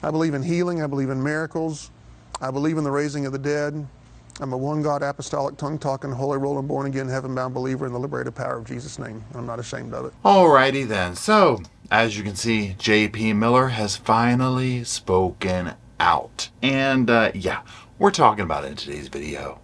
I believe in healing. I believe in miracles. I believe in the raising of the dead. I'm a one God, apostolic, tongue-talking, holy rolling, born-again, heaven-bound believer in the liberated power of Jesus' name. I'm not ashamed of it. Alrighty then. So, as you can see, J.P. Miller has finally spoken out. And yeah, we're talking about it in today's video.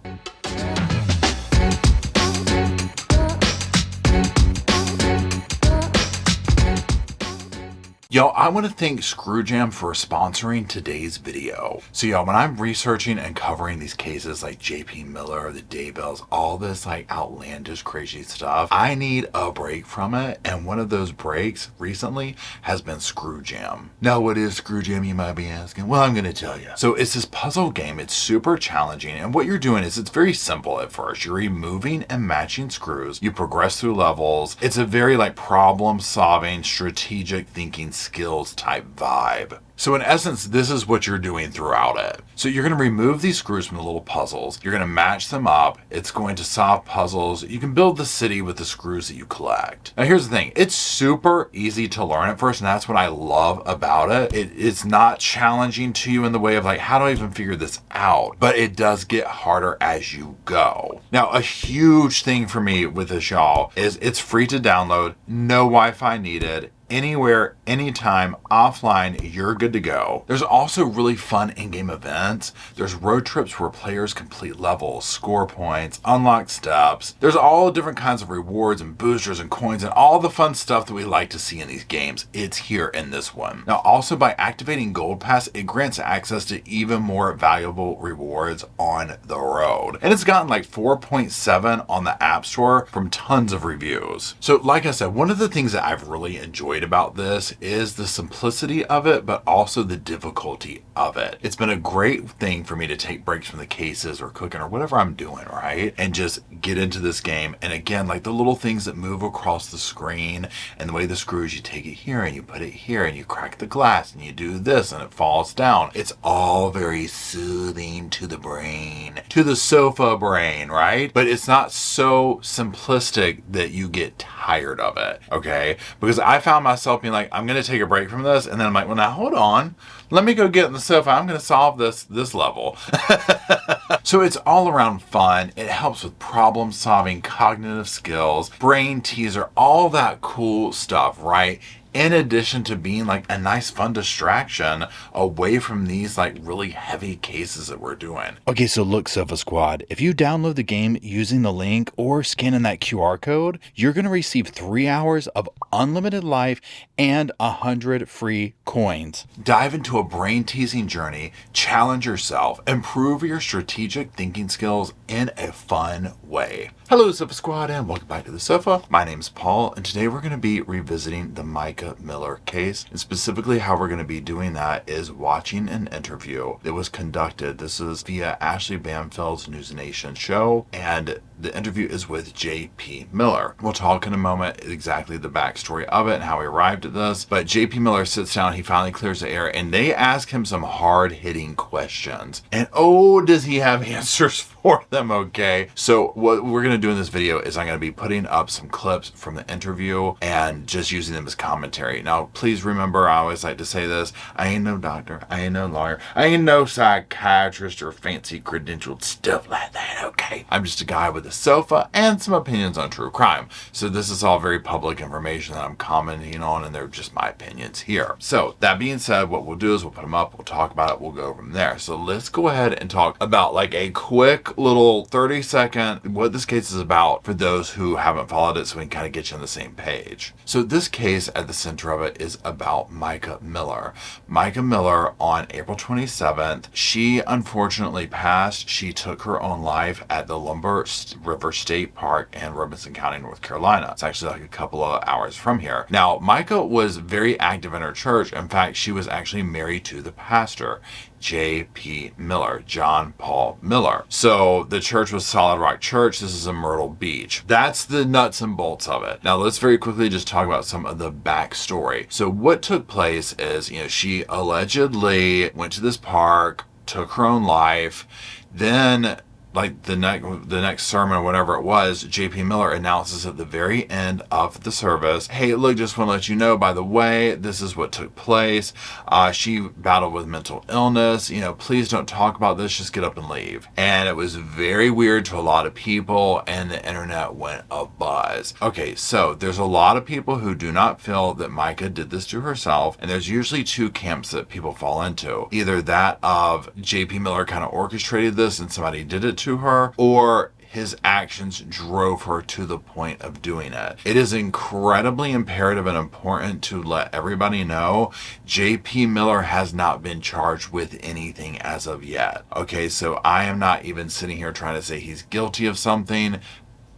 Yo, I want to thank Screwjam for sponsoring today's video. So yo, when I'm researching and covering these cases like JP Miller, the Daybells, all this like outlandish crazy stuff, I need a break from it. And one of those breaks recently has been Screwjam. Now what is Screwjam, you might be asking? Well, I'm going to tell you. So it's this puzzle game. It's super challenging. And what you're doing is it's very simple at first. You're removing and matching screws. You progress through levels. It's a very like problem solving, strategic thinking skills type vibe. So in essence, this is what you're doing throughout it. So you're going to remove these screws from the little puzzles. You're going to match them up. It's going to solve puzzles. You can build the city with the screws that you collect. Now here's the thing. It's super easy to learn at first, and that's what I love about it. It's not challenging to you in the way of like, how do I even figure this out? But it does get harder as you go. Now, a huge thing for me with this, y'all, is it's free to download, no Wi-Fi needed. Anywhere, anytime, offline, you're good to go. There's also really fun in-game events. There's road trips where players complete levels, score points, unlock steps. There's all different kinds of rewards and boosters and coins and all the fun stuff that we like to see in these games. It's here in this one. Now, also by activating Gold Pass, it grants access to even more valuable rewards on the road. And it's gotten like 4.7 on the App Store from tons of reviews. So like I said, one of the things that I've really enjoyed about this is the simplicity of it, but also the difficulty of it. It's been a great thing for me to take breaks from the cases or cooking or whatever I'm doing, right? And just get into this game. And again, like the little things that move across the screen and the way the screws, you take it here and you put it here and you crack the glass and you do this and it falls down. It's all very soothing to the brain, to the sofa brain, right? But it's not so simplistic that you get tired of it, okay? Because I found myself being like, I'm going to take a break from this. And then I'm like, well, now hold on. Let me go get in the sofa. I'm going to solve this level. So it's all around fun. It helps with problem solving, cognitive skills, brain teaser, all that cool stuff, right? In addition to being like a nice fun distraction away from these like really heavy cases that we're doing. Okay, so look, Sofa Squad, if you download the game using the link or scanning that QR code, you're going to receive 3 hours of unlimited life and 100 free coins. Dive into a brain-teasing journey, challenge yourself, improve your strategic thinking skills in a fun way. Hello, Sofa Squad, and welcome back to the sofa. My name's Paul, and today we're going to be revisiting the Micah Miller case. And specifically how we're going to be doing that is watching an interview that was conducted. This is via Ashley Bamfeld's News Nation show, and the interview is with J.P. Miller. We'll talk in a moment exactly the backstory of it and how he arrived at this. But J.P. Miller sits down, he finally clears the air, and they ask him some hard-hitting questions. And oh, does he have answers for them, okay? So what we're going to do in this video is I'm going to be putting up some clips from the interview and just using them as commentary. Now, please remember, I always like to say this, I ain't no doctor, I ain't no lawyer, I ain't no psychiatrist or fancy credentialed stuff like that, okay? I'm just a guy with a sofa and some opinions on true crime. So this is all very public information that I'm commenting on, and they're just my opinions here. So that being said, what we'll do is we'll put them up, we'll talk about it, we'll go from there. So let's go ahead and talk about like a quick little 30-second what this case is about for those who haven't followed it, so we can kind of get you on the same page. So this case at the center of it is about Micah Miller. Micah Miller, on April 27th, she unfortunately passed. She took her own life at the Lumber River State Park in Robinson County, North Carolina. It's actually like a couple of hours from here. Now, Micah was very active in her church. In fact, she was actually married to the pastor, J.P. Miller, John Paul Miller. So the church was Solid Rock Church. This is in Myrtle Beach. That's the nuts and bolts of it. Now let's very quickly just talk about some of the backstory. So what took place is, she allegedly went to this park, took her own life, then like the next sermon or whatever it was, JP Miller announces at the very end of the service, hey, look, just want to let you know, by the way, this is what took place. She battled with mental illness. You know, please don't talk about this. Just get up and leave. And it was very weird to a lot of people, and the internet went abuzz. Okay, so there's a lot of people who do not feel that Micah did this to herself, and there's usually two camps that people fall into. Either that of JP Miller kind of orchestrated this and somebody did it to her, or his actions drove her to the point of doing it. It is incredibly imperative and important to let everybody know JP Miller has not been charged with anything as of yet. Okay, so I am not even sitting here trying to say he's guilty of something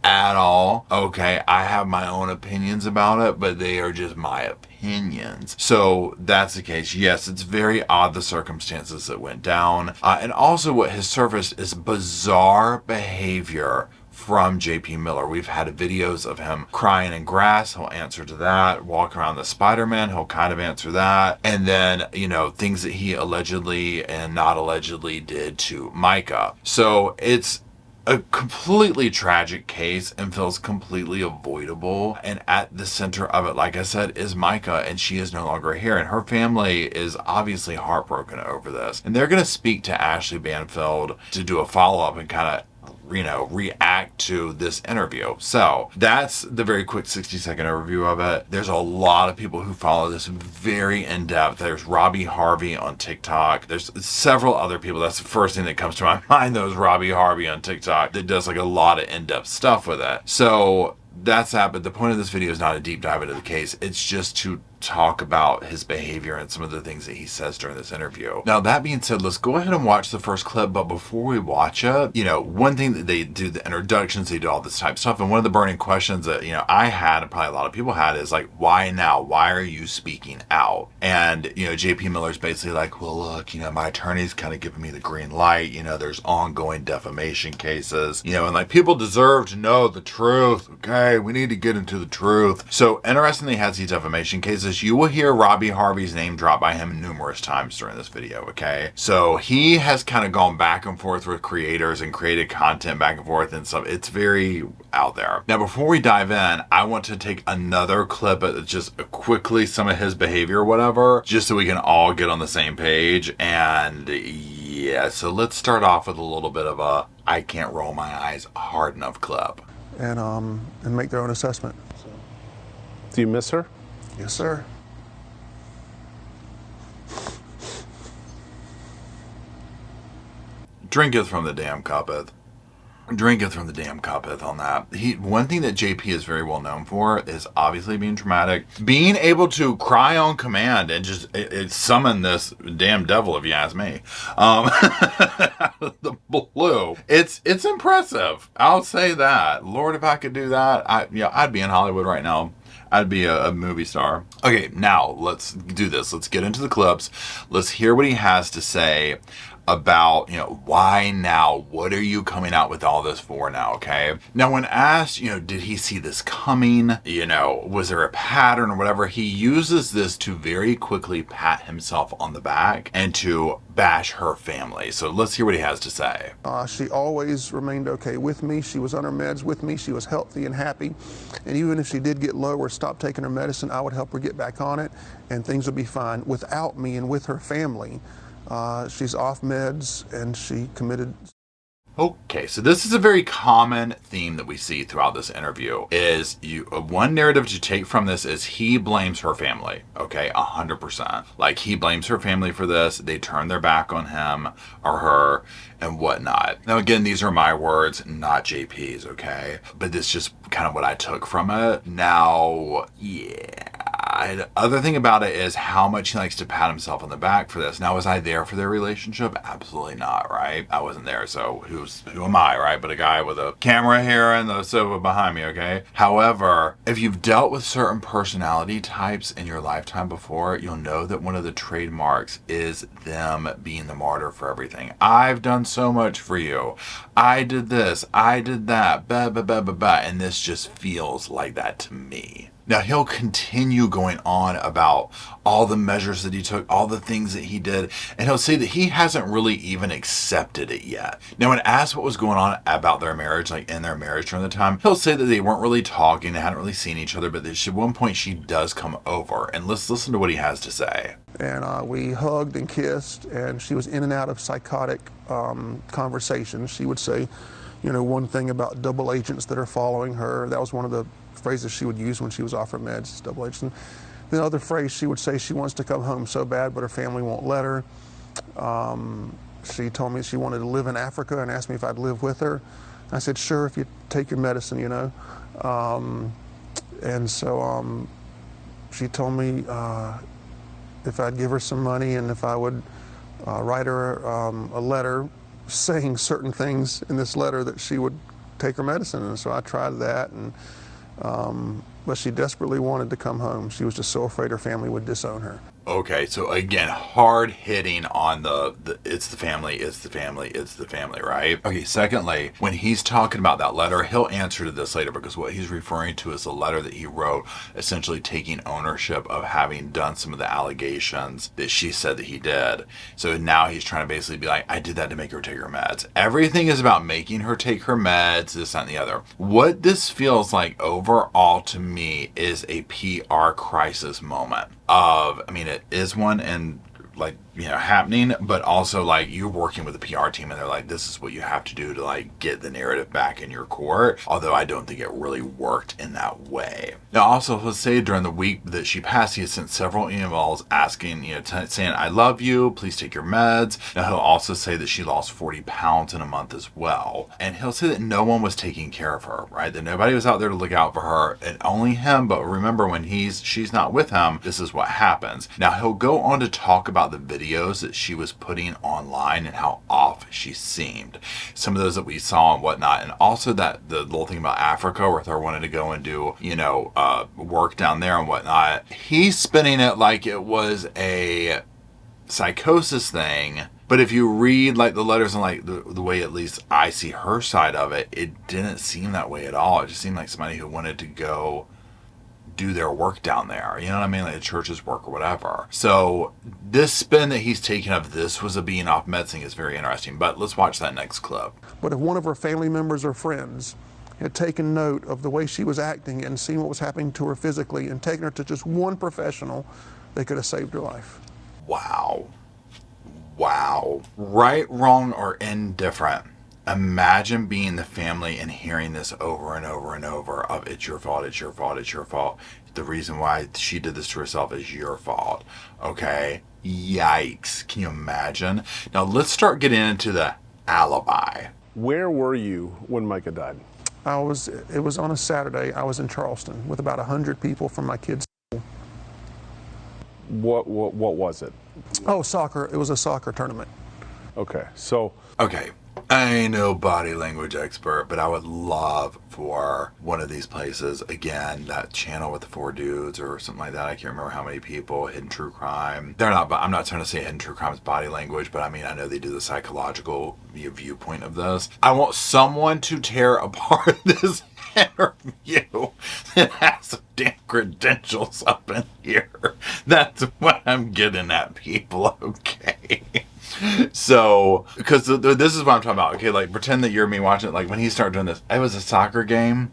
at all. Okay, I have my own opinions about it, but they are just my opinions. So that's the case. Yes, it's very odd the circumstances that went down. And also what has surfaced is bizarre behavior from JP Miller. We've had videos of him crying in grass. He'll answer to that. Walk around the Spider-Man. He'll kind of answer that. And then, you know, things that he allegedly and not allegedly did to Micah. So it's a completely tragic case and feels completely avoidable. And at the center of it, like I said, is Micah, and she is no longer here. And her family is obviously heartbroken over this. And they're going to speak to Ashley Banfield to do a follow-up and kind of, you know, react to this interview. So that's the very quick 60-second overview of it. There's a lot of people who follow this very in depth. There's Robbie Harvey on TikTok. There's several other people. That's the first thing that comes to my mind, though, is Robbie Harvey on TikTok that does like a lot of in-depth stuff with it. So that's that. But the point of this video is not a deep dive into the case. It's just to talk about his behavior and some of the things that he says during this interview. Now, that being said, let's go ahead and watch the first clip. But before we watch it, you know, one thing that they do, the introductions, they do all this type of stuff. And one of the burning questions that, you know, I had and probably a lot of people had is like, why now? Why are you speaking out? And, you know, JP Miller's basically like, well, look, you know, my attorney's kind of giving me the green light. You know, there's ongoing defamation cases, you know, and like people deserve to know the truth. Okay, we need to get into the truth. So interestingly, has these defamation cases. You will hear Robbie Harvey's name dropped by him numerous times during this video, okay? So he has kind of gone back and forth with creators and created content back and forth and stuff. It's very out there. Now, before we dive in, I want to take another clip of just quickly some of his behavior or whatever, just so we can all get on the same page. And yeah, so let's start off with a little bit of a I can't roll my eyes hard enough clip. And make their own assessment. Do you miss her? Yes, sir. Drinketh from the damn cuppeth. Drinketh from the damn cuppeth on that. One thing that JP is very well known for is obviously being dramatic. Being able to cry on command and just it summon this damn devil, if you ask me. Out of the blue. It's impressive. I'll say that. Lord, if I could do that, I'd be in Hollywood right now. I'd be a movie star. Okay, now let's do this. Let's get into the clips. Let's hear what he has to say about, you know, why now? What are you coming out with all this for now, okay? Now, when asked, you know, did he see this coming? You know, was there a pattern or whatever? He uses this to very quickly pat himself on the back and to bash her family. So let's hear what he has to say. She always remained okay with me. She was on her meds with me. She was healthy and happy. And even if she did get low or stop taking her medicine, I would help her get back on it and things would be fine without me and with her family. She's off meds and she committed. Okay, so this is a very common theme that we see throughout this interview. Is one narrative to take from this is he blames her family. Okay, 100%. Like he blames her family for this. They turn their back on him or her and whatnot. Now again, these are my words, not JP's. Okay, but this is just kind of what I took from it. Now, yeah. Other thing about it is how much he likes to pat himself on the back for this. Now, was I there for their relationship? Absolutely not, right? I wasn't there, so who am I, right? But a guy with a camera here and the sofa behind me, okay? However, if you've dealt with certain personality types in your lifetime before, you'll know that one of the trademarks is them being the martyr for everything. I've done so much for you. I did this. I did that. Bah, bah, bah, bah, bah. And this just feels like that to me. Now, he'll continue going on about all the measures that he took, all the things that he did, and he'll say that he hasn't really even accepted it yet. Now, when asked what was going on about their marriage, like in their marriage during the time, he'll say that they weren't really talking, they hadn't really seen each other, but at one point she does come over. And let's listen to what he has to say. And we hugged and kissed, and she was in and out of psychotic conversations. She would say, you know, one thing about double agents that are following her. That was one of the phrases she would use when she was off her meds, double agents. And the other phrase she would say, she wants to come home so bad, but her family won't let her. She told me she wanted to live in Africa and asked me if I'd live with her. I said, sure, if you take your medicine, you know. And so she told me if I'd give her some money and if I would write her a letter saying certain things in this letter that she would take her medicine. And so I tried that, and but she desperately wanted to come home. She was just so afraid her family would disown her. Okay, so again, hard hitting on the it's the family, it's the family, it's the family, right? Okay, secondly, when he's talking about that letter, he'll answer to this later, because what he's referring to is the letter that he wrote, essentially taking ownership of having done some of the allegations that she said that he did. So now he's trying to basically be like, I did that to make her take her meds. Everything is about making her take her meds, this, that, and the other. What this feels like overall to me is a PR crisis moment of, I mean, it is one, and like, you know, happening, but also like you're working with a PR team and they're like, this is what you have to do to like get the narrative back in your court. Although I don't think it really worked in that way. Now, also, let's say during the week that she passed, he has sent several emails asking, you know, saying, I love you, please take your meds. Now, he'll also say that she lost 40 pounds in a month as well. And he'll say that no one was taking care of her, right? That nobody was out there to look out for her, and only him. But remember, when she's not with him, this is what happens. Now, he'll go on to talk about the videos that she was putting online and how off she seemed. Some of those that we saw and whatnot. And also that the little thing about Africa where they're wanting to go and do, you know, work down there and whatnot. He's spinning it like it was a psychosis thing. But if you read like the letters and like the way at least I see her side of it, it didn't seem that way at all. It just seemed like somebody who wanted to go do their work down there, you know what I mean, like the church's work or whatever. So this spin that he's taken of this was a being off meds thing is very interesting. But let's watch that next clip. But if one of her family members or friends had taken note of the way she was acting and seen what was happening to her physically and taken her to just one professional, they could have saved her life. Wow. Right, wrong, or indifferent. Imagine being the family and hearing this over and over and over of it's your fault, it's your fault, it's your fault. The reason why she did this to herself is your fault. Okay? Yikes. Can you imagine? Now let's start getting into the alibi. Where were you when Micah died? It was on a Saturday. I was in Charleston with about 100 people from my kids' school. What was it? Oh, soccer. It was a soccer tournament. Okay, so... Okay. I ain't no body language expert, but I would love for one of these places, again, that channel with the 4 dudes or something like that. I can't remember how many people, Hidden True Crime. I'm not trying to say Hidden True Crime is body language, but I mean, I know they do the psychological viewpoint of this. I want someone to tear apart this interview that has some damn credentials up in here. That's what I'm getting at, people, okay? So, because this is what I'm talking about. Okay, like pretend that you're me watching it. Like when he started doing this, it was a soccer game.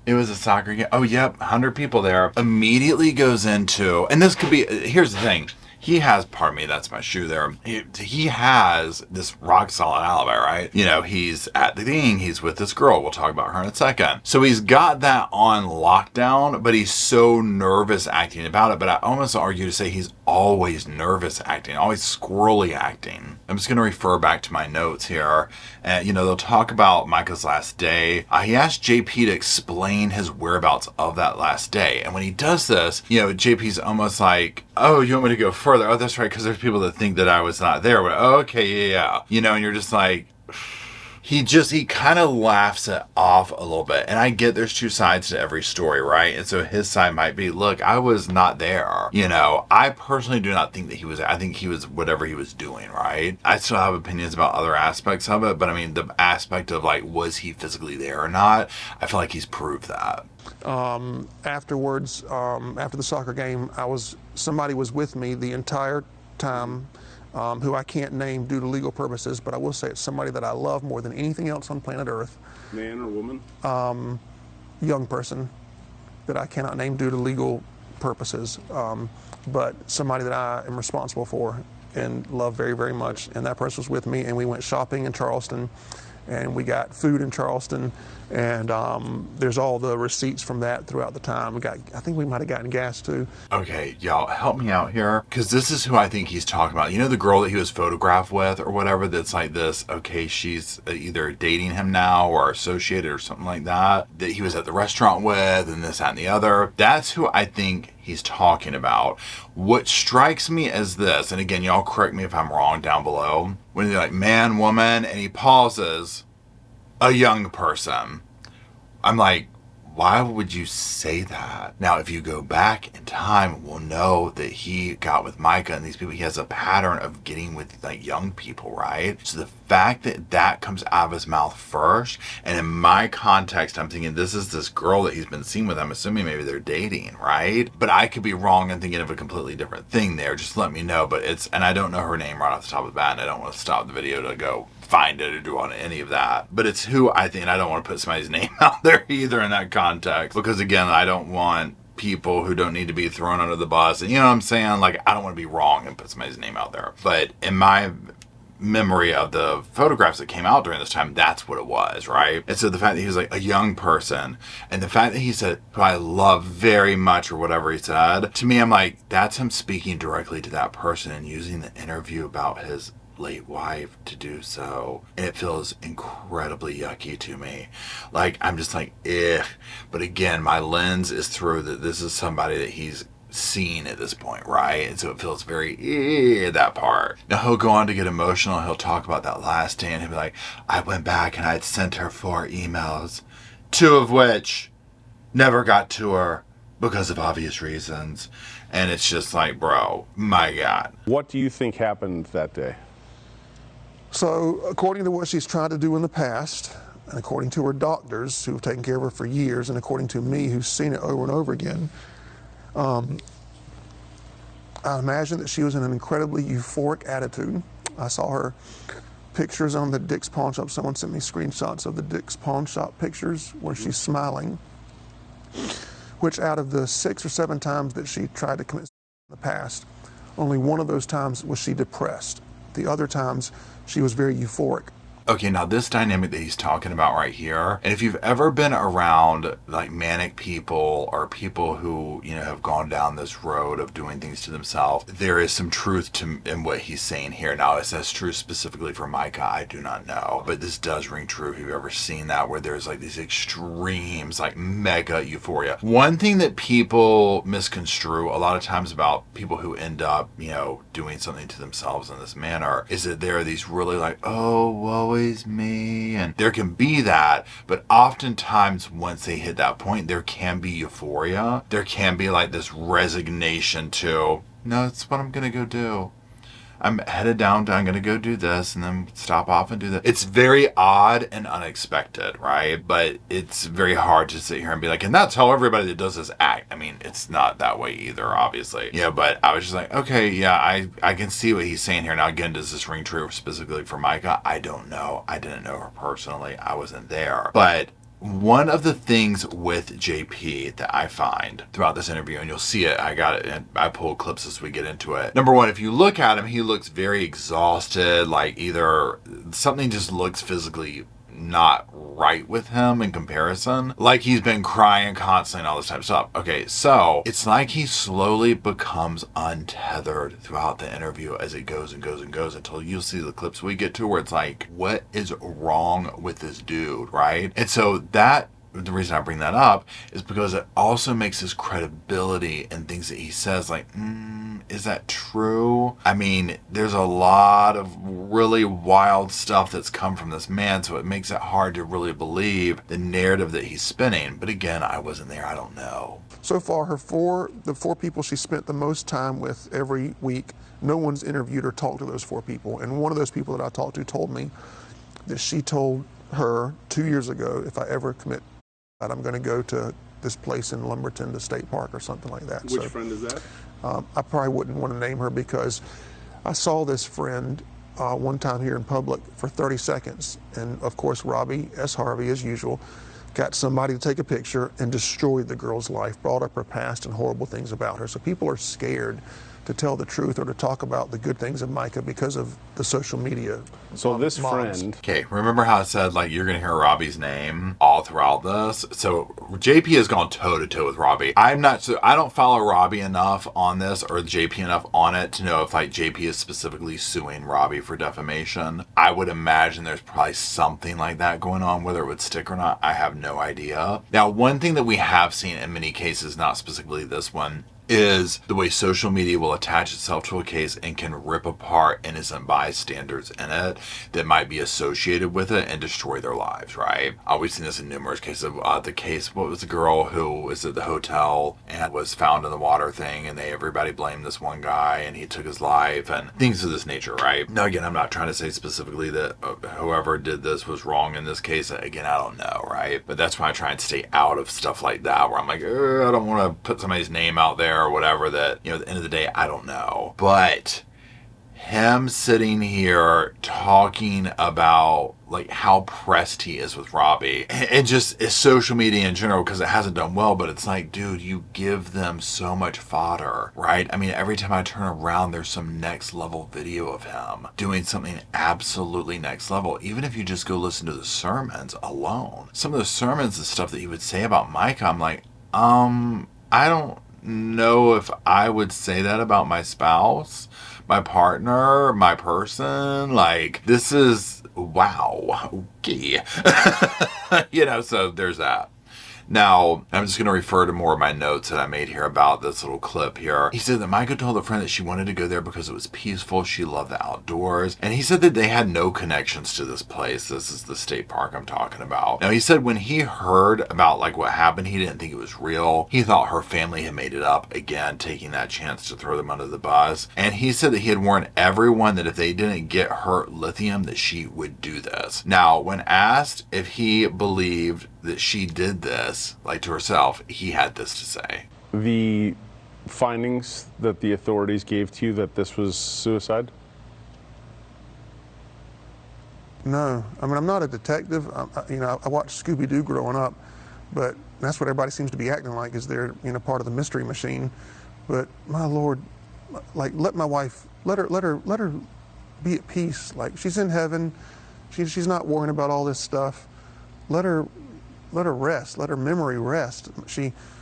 Oh, yep, 100 people there. Immediately goes into, and this could be, here's the thing. He has, pardon me, that's my shoe there. He has this rock solid alibi, right? You know, he's at the thing, he's with this girl. We'll talk about her in a second. So he's got that on lockdown, but he's so nervous acting about it. But I almost argue to say he's always nervous acting, always squirrely acting. I'm just going to refer back to my notes here. And, you know, they'll talk about Micah's last day. He asked JP to explain his whereabouts of that last day. And when he does this, you know, JP's almost like, oh, you want me to go further? Oh, that's right, because there's people that think that I was not there. But, oh, okay, yeah. You know, and you're just like... he kind of laughs it off a little bit. And I get there's two sides to every story, right? And so his side might be, look, I was not there. You know, I personally do not think that he was, I think he was whatever he was doing, right? I still have opinions about other aspects of it, but I mean, the aspect of like, was he physically there or not? I feel like he's proved that. Afterwards, after the soccer game, somebody was with me the entire time, who I can't name due to legal purposes, but I will say it's somebody that I love more than anything else on planet Earth. Man or woman? Young person that I cannot name due to legal purposes, but somebody that I am responsible for and love very, very much. And that person was with me, and we went shopping in Charleston, and we got food in Charleston, and there's all the receipts from that throughout the time. I think we might have gotten gas too. Okay, y'all, help me out here, because this is who I think he's talking about. You know the girl that he was photographed with or whatever that's like this, okay, she's either dating him now or associated or something like that he was at the restaurant with, and this, that, and the other. That's who I think he's talking about. What strikes me as this, and again, y'all correct me if I'm wrong down below, when they're like, man, woman, and he pauses, a young person. I'm like, why would you say that? Now, if you go back in time, we'll know that he got with Micah and these people. He has a pattern of getting with like young people, right? So the fact that that comes out of his mouth first, and in my context, I'm thinking this is this girl that he's been seeing with. I'm assuming maybe they're dating, right? But I could be wrong and thinking of a completely different thing there. Just let me know. But and I don't know her name right off the top of the bat, and I don't want to stop the video to go find it or do on any of that. But it's who I think, and I don't want to put somebody's name out there either in that context, because again, I don't want people who don't need to be thrown under the bus. And you know what I'm saying? Like, I don't want to be wrong and put somebody's name out there. But in my memory of the photographs that came out during this time, that's what it was, right? And so the fact that he was like a young person, and the fact that he said, who I love very much, or whatever he said, to me, I'm like, that's him speaking directly to that person and using the interview about his late wife to do so, and it feels incredibly yucky to me. Like, I'm just like, ugh. But again, my lens is through that this is somebody that he's seen at this point, right? And so it feels very that part. Now he'll go on to get emotional. He'll talk about that last day, and he'll be like, I went back and I'd sent her 4 emails, 2 of which never got to her because of obvious reasons. And it's just like, bro, my God. What do you think happened that day? So according to what she's tried to do in the past, and according to her doctors who've taken care of her for years, and according to me who's seen it over and over again, I imagine that she was in an incredibly euphoric attitude. I saw her pictures on the Dick's Pawn Shop. Someone sent me screenshots of the Dick's Pawn Shop pictures where she's smiling, which out of the 6 or 7 times that she tried to commit in the past, only one of those times was she depressed. The other times, she was very euphoric. Okay, now this dynamic that he's talking about right here, and if you've ever been around like manic people or people who, you know, have gone down this road of doing things to themselves, there is some truth in what he's saying here. Now, is that true specifically for Micah? I do not know, but this does ring true if you've ever seen that, where there's like these extremes, like mega euphoria. One thing that people misconstrue a lot of times about people who end up, you know, doing something to themselves in this manner is that there are these really like, oh, whoa, me, and there can be that, but oftentimes once they hit that point, there can be euphoria. There can be like this resignation to, no, it's what I'm gonna go do. I'm headed down, I'm gonna go do this and then stop off and do that. It's very odd and unexpected, right? But it's very hard to sit here and be like, and that's how everybody that does this act. I mean, it's not that way either, obviously. Yeah, but I was just like, okay, yeah, I can see what he's saying here. Now, again, does this ring true specifically for Micah? I don't know. I didn't know her personally. I wasn't there. But one of the things with JP that I find throughout this interview, and you'll see it, I got it, and I pulled clips as we get into it. Number one, if you look at him, he looks very exhausted, like either something just looks physically not right with him in comparison. Like he's been crying constantly and all this type of stuff. Okay, so it's like he slowly becomes untethered throughout the interview as it goes and goes and goes until you'll see the clips we get to where it's like, what is wrong with this dude, right? And so that the reason I bring that up is because it also makes his credibility and things that he says like, is that true? I mean, there's a lot of really wild stuff that's come from this man, so it makes it hard to really believe the narrative that he's spinning. But again, I wasn't there. I don't know. So far, the four people she spent the most time with every week, no one's interviewed or talked to those four people. And one of those people that I talked to told me that she told her 2 years ago, if I ever commit that, I'm going to go to this place in Lumberton, the state park or something like that. Which friend is that? I probably wouldn't want to name her because I saw this friend one time here in public for 30 seconds. And of course, Robbie S. Harvey, as usual, got somebody to take a picture and destroyed the girl's life, brought up her past and horrible things about her. So people are scared to tell the truth or to talk about the good things of Micah because of the social media. So this mobs. friend... Okay, remember how I said, like, you're going to hear Robbie's name all throughout this? So JP has gone toe-to-toe with Robbie. I don't follow Robbie enough on this, or JP enough on it, to know if, like, JP is specifically suing Robbie for defamation. I would imagine there's probably something like that going on. Whether it would stick or not, I have no idea. Now, one thing that we have seen in many cases, not specifically this one, is the way social media will attach itself to a case and can rip apart innocent bystanders in it that might be associated with it and destroy their lives, right? We've seen this in numerous cases. The case, what was the girl who was at the hotel and was found in the water thing, and everybody blamed this one guy and he took his life and things of this nature, right? Now, again, I'm not trying to say specifically that whoever did this was wrong in this case. Again, I don't know, right? But that's why I try and stay out of stuff like that, where I'm like, I don't want to put somebody's name out there or whatever, that, you know, at the end of the day, I don't know. But him sitting here talking about like how pressed he is with Robbie and just social media in general, because it hasn't done well, but it's like, dude, you give them so much fodder, right? I mean, every time I turn around, there's some next level video of him doing something absolutely next level. Even if you just go listen to the sermons alone, some of the sermons, the stuff that he would say about Micah, I'm like, I don't know if I would say that about my spouse, my partner, my person. Like, this is, wow, okay. You know, so there's that. Now, I'm just going to refer to more of my notes that I made here about this little clip here. He said that Micah told a friend that she wanted to go there because it was peaceful. She loved the outdoors. And he said that they had no connections to this place. This is the state park I'm talking about. Now, he said when he heard about like what happened, he didn't think it was real. He thought her family had made it up, again, taking that chance to throw them under the bus. And he said that he had warned everyone that if they didn't get her lithium, that she would do this. Now, when asked if he believed that she did this, like to herself, he had this to say. The findings that the authorities gave to you that this was suicide? No, I mean, I'm not a detective. I watched Scooby-Doo growing up, but that's what everybody seems to be acting like, is they're, part of the mystery machine. But my Lord, like, let my wife, let her be at peace. Like, she's in heaven. She's not worrying about all this stuff. Let her rest. Let her memory rest.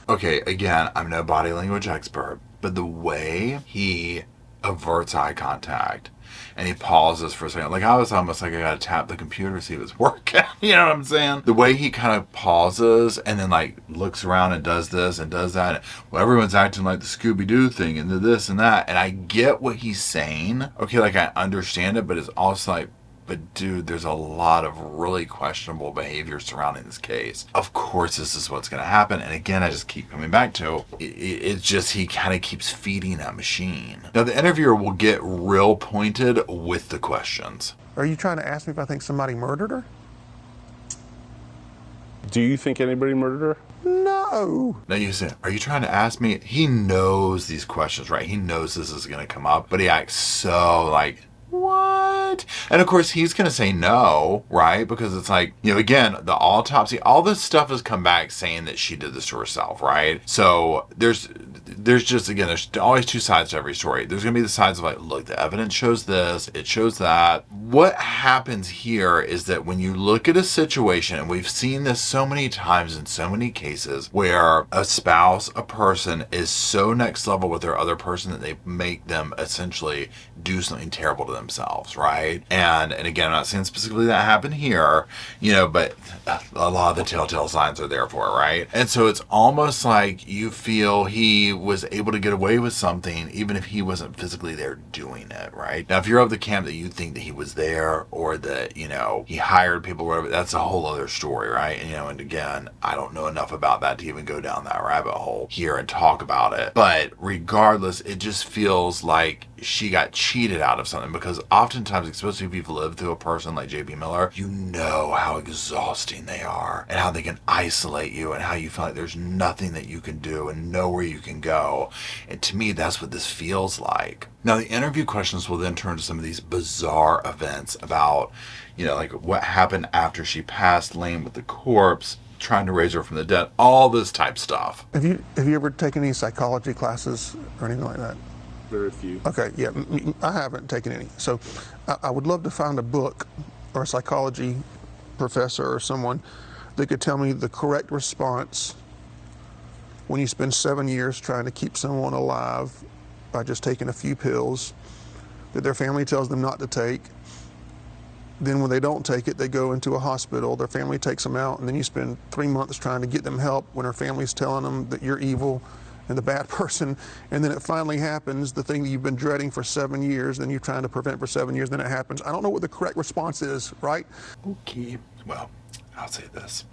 Okay, again, I'm no body language expert, but the way he averts eye contact and he pauses for a second, like I was almost like I gotta tap the computer to see if it's working. You know what I'm saying? The way he kind of pauses and then like looks around and does this and does that. Well, everyone's acting like the Scooby-Doo thing and the this and that. And I get what he's saying. Okay, like I understand it, but it's also like, but dude, there's a lot of really questionable behavior surrounding this case. Of course, this is what's going to happen. And again, I just keep coming back to it's just he kind of keeps feeding that machine. Now, the interviewer will get real pointed with the questions. Are you trying to ask me if I think somebody murdered her? Do you think anybody murdered her? No. Now you say, are you trying to ask me? He knows these questions, right? He knows this is going to come up, but he acts so like, what? And of course, he's going to say no, right? Because it's like, again, the autopsy, all this stuff has come back saying that she did this to herself, right? So there's just, again, there's always two sides to every story. There's going to be the sides of like, look, the evidence shows this, it shows that. What happens here is that when you look at a situation, and we've seen this so many times in so many cases, where a spouse, a person is so next level with their other person that they make them essentially do something terrible to themselves, right? right? And again, I'm not saying specifically that happened here, but a lot of the telltale signs are there for it, right? And so it's almost like you feel he was able to get away with something even if he wasn't physically there doing it, right? Now, if you're of the camp that you think that he was there or that, he hired people, whatever, that's a whole other story, right? And again, I don't know enough about that to even go down that rabbit hole here and talk about it. But regardless, it just feels like she got cheated out of something, because oftentimes, especially if you've lived through a person like JP Miller, you know how exhausting they are and how they can isolate you and how you feel like there's nothing that you can do and nowhere you can go. And to me, that's what this feels like. Now, the interview questions will then turn to some of these bizarre events about, like what happened after she passed, laying with the corpse, trying to raise her from the dead, all this type stuff. Have you ever taken any psychology classes or anything like that? Very few. Okay, yeah, I haven't taken any. So I would love to find a book or a psychology professor or someone that could tell me the correct response when you spend 7 years trying to keep someone alive by just taking a few pills that their family tells them not to take. Then when they don't take it, they go into a hospital, their family takes them out, and then you spend 3 months trying to get them help when her family's telling them that you're evil and the bad person, and then it finally happens, the thing that you've been dreading for 7 years, then you're trying to prevent for 7 years, then it happens. I don't know what the correct response is, right? Okay, well, I'll say this.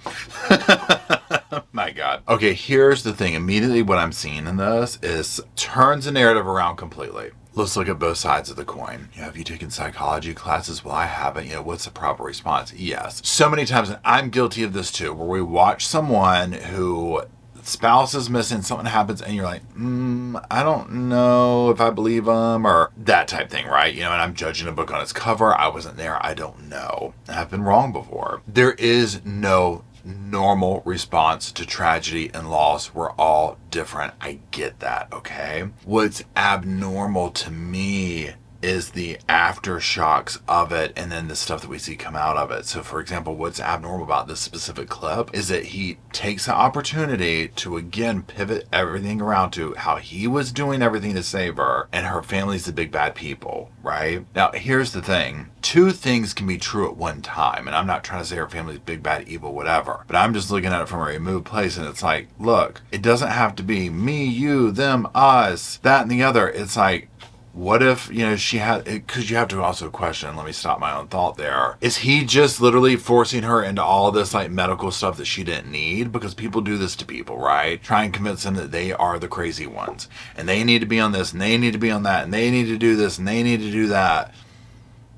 My God. Okay, here's the thing. Immediately what I'm seeing in this is turns the narrative around completely. Let's look at both sides of the coin. Have you taken psychology classes? Well, I haven't. What's the proper response? Yes. So many times, and I'm guilty of this too, where we watch someone who spouse is missing, something happens, and you're like, I don't know if I believe them, or that type thing, right? And I'm judging a book on its cover. I wasn't there. I don't know. I've been wrong before. There is no normal response to tragedy and loss. We're all different. I get that, okay? What's abnormal to me is the aftershocks of it and then the stuff that we see come out of it. So for example, what's abnormal about this specific clip is that he takes the opportunity to again pivot everything around to how he was doing everything to save her and her family's the big bad people, right? Now here's the thing. Two things can be true at one time, and I'm not trying to say her family's big bad evil whatever, but I'm just looking at it from a removed place, and it's like, look, it doesn't have to be me, you, them, us, that and the other. It's like, what if, she had, because you have to also question, let me stop my own thought there. Is he just literally forcing her into all this like medical stuff that she didn't need? Because people do this to people, right? Try and convince them that they are the crazy ones. And they need to be on this, and they need to be on that, and they need to do this, and they need to do that.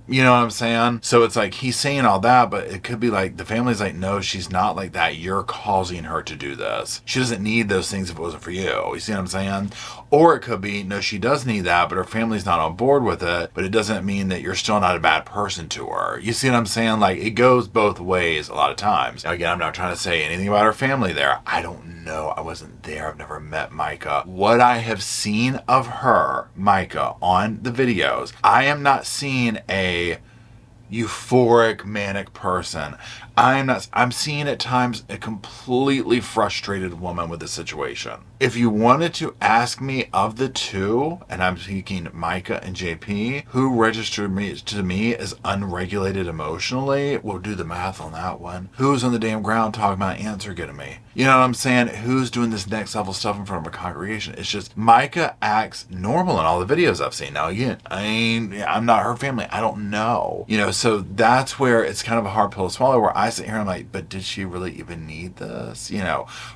You know what I'm saying? So it's like he's saying all that, but it could be like the family's like, no, she's not like that. You're causing her to do this. She doesn't need those things if it wasn't for you. You see what I'm saying? Or it could be, no, she does need that, but her family's not on board with it. But it doesn't mean that you're still not a bad person to her. You see what I'm saying? Like it goes both ways a lot of times. Now, again, I'm not trying to say anything about her family there. I don't know. I wasn't there. I've never met Micah. What I have seen of her, Micah, on the videos, I am not seeing a euphoric, manic person. I'm seeing at times a completely frustrated woman with the situation. If you wanted to ask me of the two, and I'm speaking Micah and JP, who registered to me as unregulated emotionally, we'll do the math on that one. Who's on the damn ground talking about ants are getting me? You know what I'm saying? Who's doing this next level stuff in front of a congregation? It's just Micah acts normal in all the videos I've seen. Now again, I'm not her family. I don't know. So that's where it's kind of a hard pill to swallow, where I sit here and I'm like, but did she really even need this?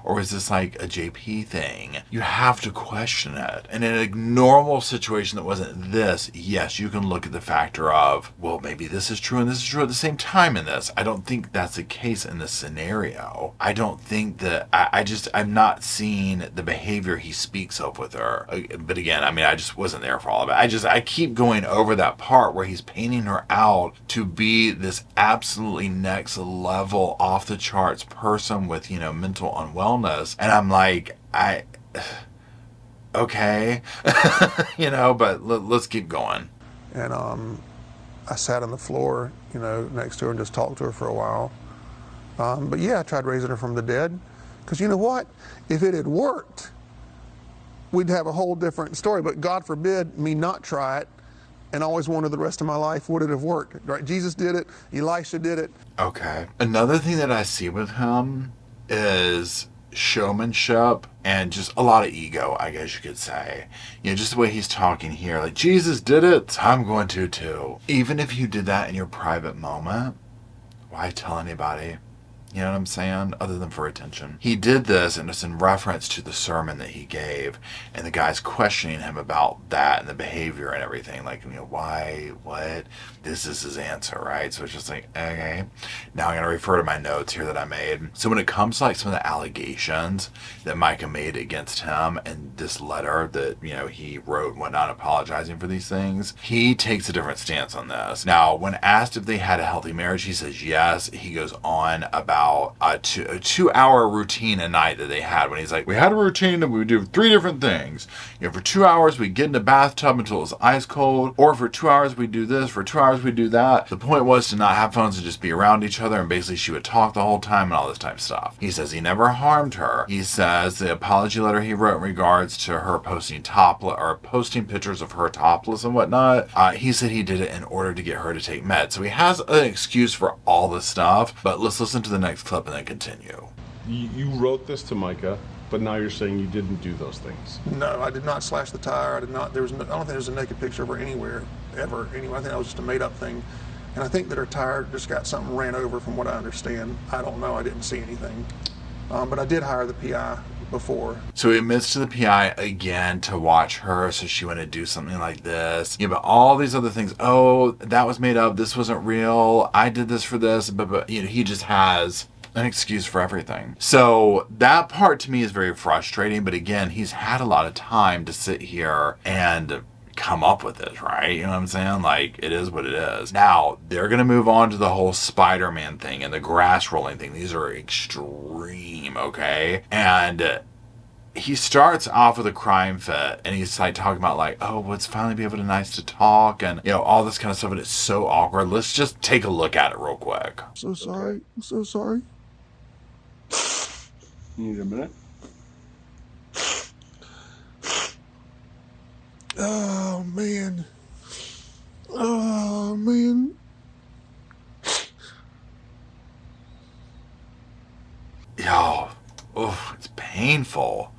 Or is this like a JP thing? You have to question it. And in a normal situation that wasn't this, yes, you can look at the factor of, well, maybe this is true and this is true at the same time in this. I don't think that's the case in this scenario. I don't think that, I'm not seeing the behavior he speaks of with her. But again, I just wasn't there for all of it. I keep going over that part where he's painting her out to be this absolutely next level, off the charts person with, mental unwellness. And I'm like, okay, but let's keep going. And I sat on the floor, next to her and just talked to her for a while. But yeah, I tried raising her from the dead. Because you know what? If it had worked, we'd have a whole different story. But God forbid me not try it and always wondered the rest of my life, would it have worked? Right? Jesus did it. Elisha did it. Okay. Another thing that I see with him is showmanship and just a lot of ego, I guess you could say. You know, just the way he's talking here, like, Jesus did it, so I'm going to too. Even if you did that in your private moment, why tell anybody? You know what I'm saying? Other than for attention. He did this, and it's in reference to the sermon that he gave, and the guy's questioning him about that and the behavior and everything. Like, you know, why, what? This is his answer, right? So it's just like, okay. Now I'm going to refer to my notes here that I made. So when it comes to like some of the allegations that Micah made against him and this letter that, you know, he wrote and whatnot apologizing for these things, he takes a different stance on this. Now, when asked if they had a healthy marriage, he says yes. He goes on about a 2-hour routine a night that they had when he's like, we had a routine and we would do 3 different things. You know, for 2 hours we'd get in the bathtub until it was ice cold, or for 2 hours we'd do this, for 2 hours we'd do that. The point was to not have phones and just be around each other, and basically she would talk the whole time and all this type of stuff. He says he never harmed her. He says the apology letter he wrote in regards to her posting posting pictures of her topless and whatnot, he said he did it in order to get her to take meds. So he has an excuse for all this stuff, but let's listen to the next clip and then continue. You wrote this to Micah, but now you're saying you didn't do those things. No, I did not slash the tire. I did not. I don't think there's a naked picture of her anywhere, ever. Anyway, I think that was just a made-up thing. And I think that her tire just got something ran over, from what I understand. I don't know. I didn't see anything. But I did hire the PI before. So he admits to the PI again to watch her, so she went to do something like this. Yeah, but all these other things. Oh, that was made up. This wasn't real. I did this for this. But you know, he just has an excuse for everything. So that part to me is very frustrating. But again, he's had a lot of time to sit here and come up with this, right? You know what I'm saying? Like, it is what it is. Now, they're going to move on to the whole Spider-Man thing and the grass rolling thing. These are extreme, okay? And he starts off with a crime fit, and he's like talking about like, oh, well, it's finally be able to nice to talk, and you know, all this kind of stuff, and it's so awkward. Let's just take a look at it real quick. So sorry. I'm so sorry. You need a minute? Oh, man. Oh, man. Yo, oh, it's painful.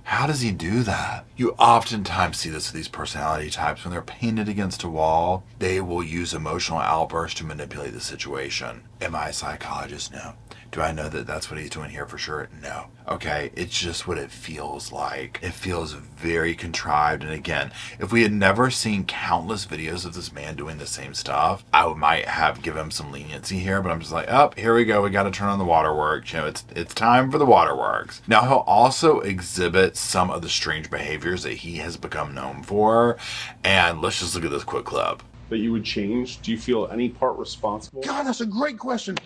How does he do that? You oftentimes see this with these personality types. When they're painted against a wall, they will use emotional outbursts to manipulate the situation. Am I a psychologist? No. Do I know that that's what he's doing here for sure? No. Okay, it's just what it feels like. It feels very contrived. And again, if we had never seen countless videos of this man doing the same stuff, I might have given him some leniency here, but I'm just like, oh, here we go. We got to turn on the waterworks. You know, it's time for the waterworks. Now, he'll also exhibit some of the strange behaviors that he has become known for. And let's just look at this quick clip. That you would change? Do you feel any part responsible? God, that's a great question.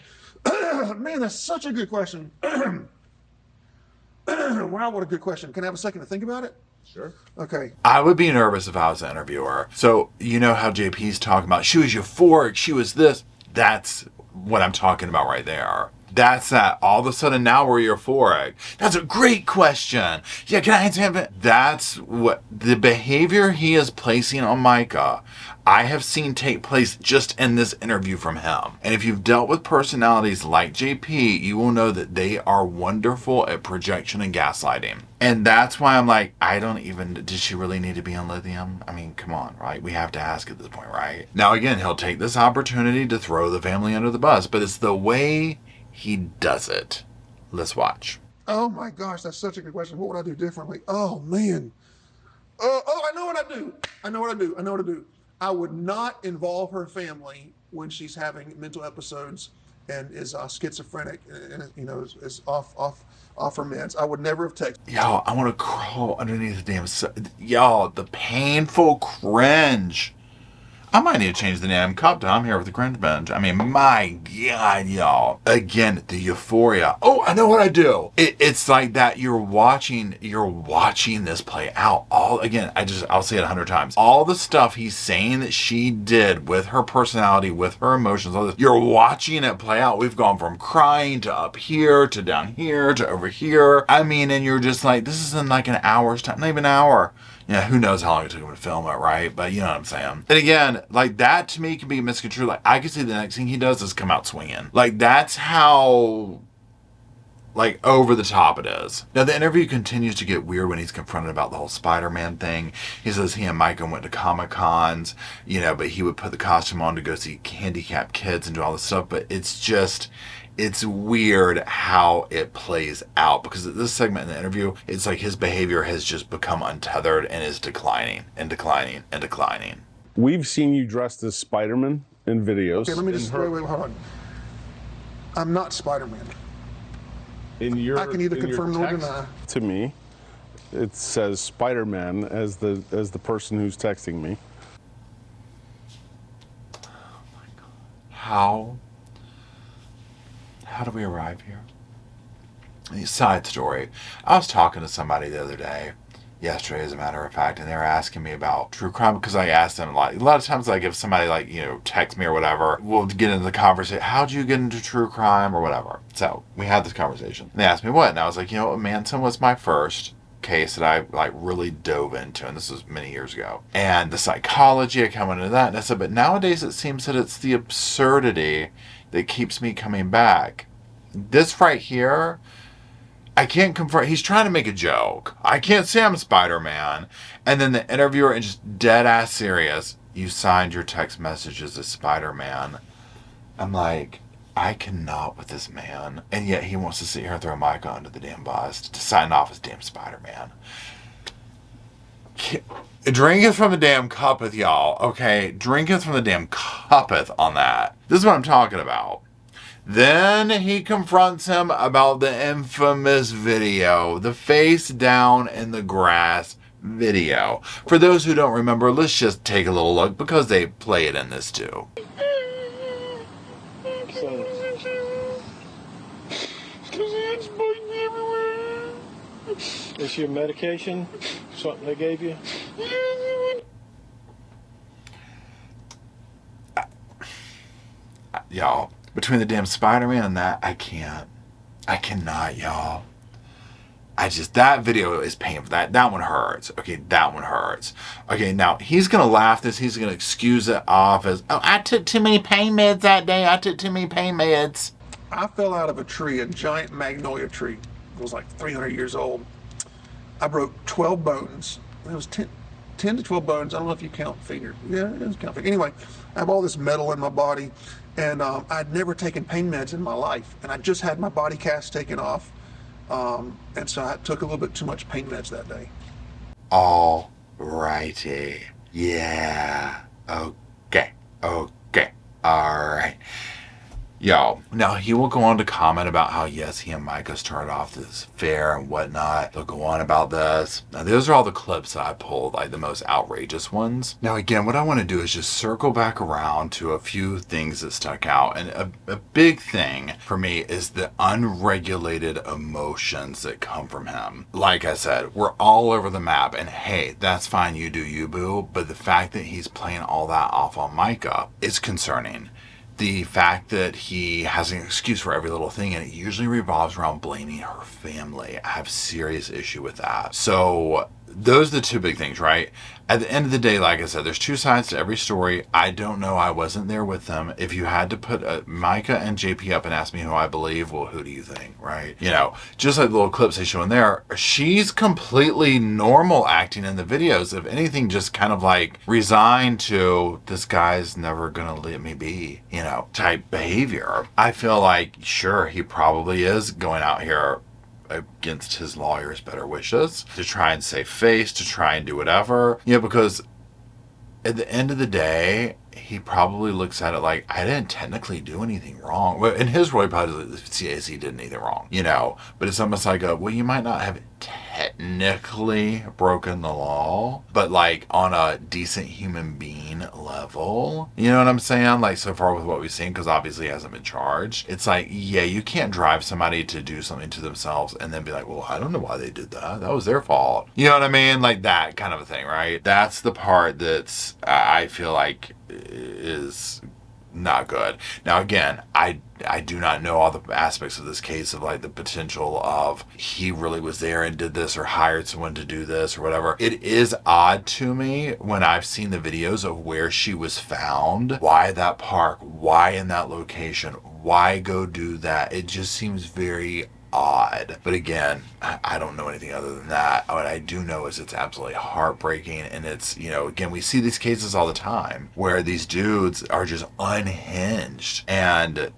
Man, that's such a good question. Wow, what a good question. Can I have a second to think about it? Sure. Okay. I would be nervous if I was the interviewer. So, you know how JP's talking about, she was euphoric, she was this. That's what I'm talking about right there. That's that. All of a sudden now we're euphoric. That's a great question. Yeah, can I answer him? That's what the behavior he is placing on Micah, I have seen take place just in this interview from him. And if you've dealt with personalities like JP, you will know that they are wonderful at projection and gaslighting. And that's why I'm like, does she really need to be on lithium? I mean, come on, right? We have to ask at this point, right? Now, again, he'll take this opportunity to throw the family under the bus, but it's the way he does it. Let's watch. Oh my gosh, that's such a good question. What would I do differently? Oh man. I know what I do. I would not involve her family when she's having mental episodes and is schizophrenic and is off her meds. I would never have texted. Yo, I want to crawl underneath the damn. Y'all, the painful cringe. I might need to change the name cup to I'm here with the cringe bench. I mean, my God, y'all. Again, the euphoria. Oh, I know what I do. It's like that you're watching this play out. I'll say it 100 times. All the stuff he's saying that she did with her personality, with her emotions, all this, you're watching it play out. We've gone from crying to up here to down here to over here. I mean, and you're just like, this is in like an hour's time, not even an hour. Yeah, who knows how long it took him to film it, right? But you know what I'm saying. And again, like that to me can be misconstrued. Like I could see the next thing he does is come out swinging. Like that's how like over the top it is. Now the interview continues to get weird when he's confronted about the whole Spider-Man thing. He says he and Micah went to Comic-Cons, you know, but he would put the costume on to go see handicapped kids and do all this stuff. But it's just, it's weird how it plays out, because at this segment in the interview, it's like his behavior has just become untethered and is declining and declining and declining. We've seen you dressed as Spider-Man in videos. Okay, let me just, wait, hold on. I'm not Spider-Man. I can neither confirm nor deny. To me, it says Spider-Man as the person who's texting me. Oh my God. How do we arrive here? Side story. I was talking to somebody the other day, yesterday as a matter of fact, and they were asking me about true crime, because I asked them, like, a lot of times, like, if somebody, like, you know, texts me or whatever, we'll get into the conversation, how'd you get into true crime or whatever. So we had this conversation. And they asked me what, and I was like, you know, Manson was my first case that I like really dove into, and this was many years ago. And the psychology, I come into that, and I said, but nowadays it seems that it's the absurdity that keeps me coming back. This right here, I can't confirm. He's trying to make a joke. I can't say I'm Spider-Man. And then the interviewer is just dead ass serious. You signed your text messages as Spider-Man. I'm like, I cannot with this man. And yet he wants to sit here and throw Micah under the damn bus to sign off as damn Spider-Man. Drinketh from the damn cuppeth, y'all. Okay? Drinketh from the damn cuppeth on that. This is what I'm talking about. Then he confronts him about the infamous video, the face down in the grass video. For those who don't remember, let's just take a little look, because they play it in this too. Is your medication something they gave you? Y'all, between the damn Spider-Man and that, I cannot, y'all. That video is painful. That one hurts. Okay, that one hurts. Okay, now he's gonna laugh this. He's gonna excuse it off as, oh, I took too many pain meds that day. I took too many pain meds. I fell out of a tree, a giant magnolia tree. It was like 300 years old. I broke 12 bones. It was 10 to 12 bones. I don't know if you count fingers. Yeah, it does count fingers. Anyway, I have all this metal in my body, and I'd never taken pain meds in my life, and I just had my body cast taken off, and so I took a little bit too much pain meds that day. All righty. Yeah. Okay. All right. Yo, now he will go on to comment about how, yes, he and Micah started off this affair and whatnot. They'll go on about this. Now, those are all the clips that I pulled, like the most outrageous ones. Now, again, what I want to do is just circle back around to a few things that stuck out. And a big thing for me is the unregulated emotions that come from him. Like I said, we're all over the map. And hey, that's fine. You do you, boo. But the fact that he's playing all that off on Micah is concerning. The fact that he has an excuse for every little thing, and it usually revolves around blaming her family. I have serious issue with that. So those are the two big things, right? At the end of the day, like I said, there's two sides to every story. I don't know. I wasn't there with them. If you had to put Micah and JP up and ask me who I believe, well, who do you think, right? You know, just like the little clips they show in there, she's completely normal acting in the videos. If anything, just kind of like resigned to, this guy's never gonna let me be, you know, type behavior. I feel like, sure, he probably is going out here against his lawyer's better wishes to try and save face, to try and do whatever, you know, because at the end of the day, he probably looks at it like, I didn't technically do anything wrong. Well, in his way, probably says he did anything wrong, you know, but it's almost like well, you might not have technically broken the law, but like on a decent human being level, you know what I'm saying? Like so far with what we've seen, because obviously he hasn't been charged. It's like, yeah, you can't drive somebody to do something to themselves and then be like, well, I don't know why they did that. That was their fault. You know what I mean? Like that kind of a thing, right? That's the part that's, I feel like is not good. Now again, I do not know all the aspects of this case of like the potential of he really was there and did this or hired someone to do this or whatever. It is odd to me when I've seen the videos of where she was found. Why that park? Why in that location? Why go do that? It just seems very odd. But again, I don't know anything other than that. What I do know is it's absolutely heartbreaking, and it's, you know, again, we see these cases all the time where these dudes are just unhinged and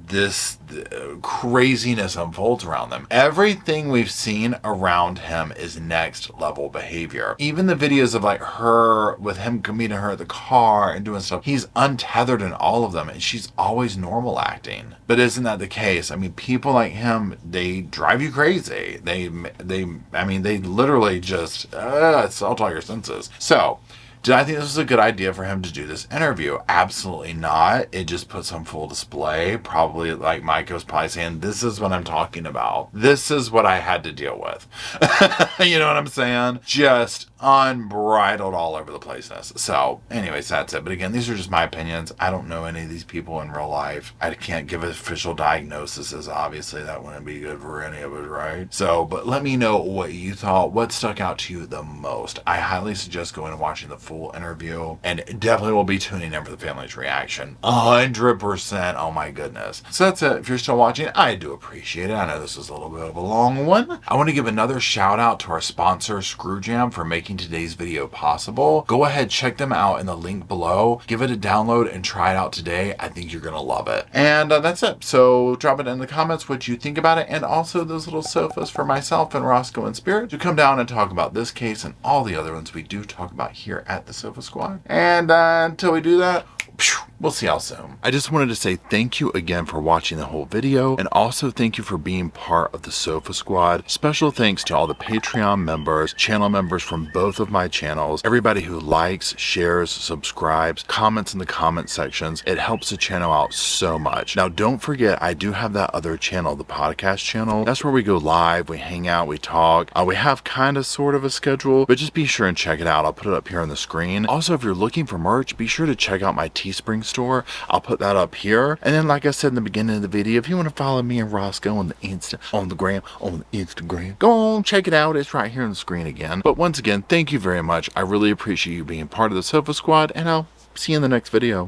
this craziness unfolds around them. Everything we've seen around him is next level behavior. Even the videos of like her with him meeting her at the car and doing stuff, he's untethered in all of them, and she's always normal acting. But isn't that the case? I mean, people like him, they drive you crazy. They literally just assault all your senses. So did I think this was a good idea for him to do this interview? Absolutely not. It just puts on full display. Probably, like Mike was probably saying, this is what I'm talking about. This is what I had to deal with. You know what I'm saying? Just unbridled all over the placeness. So, anyways, that's it. But again, these are just my opinions. I don't know any of these people in real life. I can't give official diagnoses. Obviously, that wouldn't be good for any of us, right? So, but let me know what you thought. What stuck out to you the most? I highly suggest going and watching the full interview, and definitely will be tuning in for the family's reaction. 100%. Oh my goodness. So that's it. If you're still watching, I do appreciate it. I know this is a little bit of a long one. I want to give another shout out to our sponsor, Screwjam, for making today's video possible. Go ahead, check them out in the link below. Give it a download and try it out today. I think you're gonna love it. And that's it. So drop it in the comments what you think about it, and also those little sofas for myself and Rosco and Spirit to come down and talk about this case and all the other ones we do talk about here at the Sofa Squad. And until we do that, we'll see y'all soon. I just wanted to say thank you again for watching the whole video, and also thank you for being part of the Sofa Squad. Special thanks to all the Patreon members, channel members from both of my channels, everybody who likes, shares, subscribes, comments in the comment sections. It helps the channel out so much. Now don't forget, I do have that other channel, the podcast channel. That's where we go live, we hang out, we talk. We have kind of sort of a schedule, but just be sure and check it out. I'll put it up here on the screen. Also, if you're looking for merch, be sure to check out my Teespring store. I'll put that up here. And then, like I said in the beginning of the video, if you want to follow me and Rosco on the Instagram, go on, check it out. It's right here on the screen again. But once again, thank you very much. I really appreciate you being part of the Sofa Squad, and I'll see you in the next video.